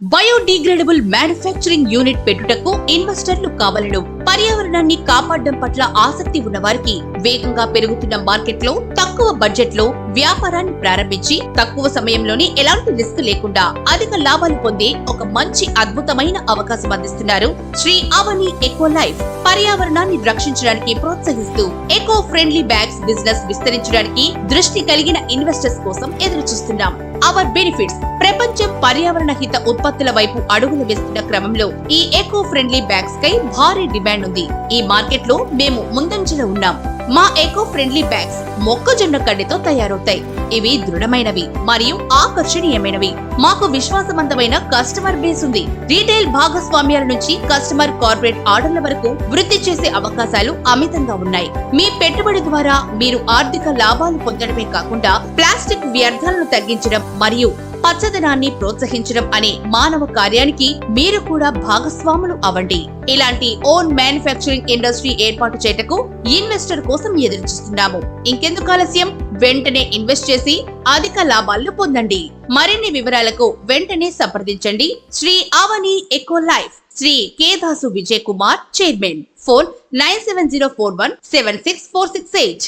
Biodegradable manufacturing unit పెట్టుటకు ఇన్వెస్టర్లు కావాలను. పర్యావరణాన్ని కాపాడడం పట్ల ఆసక్తి ఉన్న వారికి వేగంగా పెరుగుతున్న మార్కెట్ లో తక్కువ బడ్జెట్ లో వ్యాపారాన్ని ప్రారంభించి తక్కువ సమయంలోనే ఎలాంటి రిస్క్ లేకుండా అధిక లాభాలు పొందే ఒక మంచి అద్భుతమైన అవకాశం అందిస్తున్నారు శ్రీ అవని ఎకో లైఫ్. పర్యావరణాన్ని రక్షించడానికి ప్రోత్సహిస్తూ ఎకో ఫ్రెండ్లీ బ్యాగ్స్ బిజినెస్ విస్తరించడానికి దృష్టి కలిగిన ఇన్వెస్టర్స్ కోసం ఎదురు చూస్తున్నాం. Our benefits. ప్రపంచం పర్యావరణ హిత ఉత్పత్తుల వైపు అడుగులు వేస్తున్న క్రమంలో ఈ ఎకో ఫ్రెండ్లీ బ్యాగ్స్ కై భారీ డిమాండ్ ఉంది. ఈ మార్కెట్ లో మేము ముందంజలో ఉన్నాం. మా ఎకో ఫ్రెండ్లీ బ్యాగ్స్ మొక్కజొన్న కడ్డితో తయారవుతాయి. ఇవి దృఢమైనవి మరియు ఆకర్షణీయమైనవి. మాకు విశ్వాసవంతమైన కస్టమర్ బేస్ ఉంది. రీటైల్ భాగస్వామ్యాల నుంచి కస్టమర్ కార్పొరేట్ ఆర్డర్ల వరకు వృద్ధి చేసే అవకాశాలు అమితంగా ఉన్నాయి. మీ పెట్టుబడి ద్వారా మీరు ఆర్థిక లాభాలు పొందడమే కాకుండా ప్లాస్టిక్ వ్యర్థాలను తగ్గించడం మరియు పచ్చదనాన్ని ప్రోత్సహించడం అనే మానవ కార్యానికి మీరు కూడా భాగస్వాములు అవ్వండి. ఇలాంటి ఓన్ మ్యానుఫ్యాక్చరింగ్ ఇండస్ట్రీ ఏర్పాటు చేయటకు ఇన్వెస్టర్ కోసం ఎదురు చూస్తున్నాము. ఇంకెందుకు ఆలస్యం? వెంటనే ఇన్వెస్ట్ చేసి అధిక లాభాలను పొందండి. మరిన్ని వివరాలకు వెంటనే సంప్రదించండి. Shri Avani eco life, Shri Kedasu Vijay Kumar, chairman. Phone 9704176468.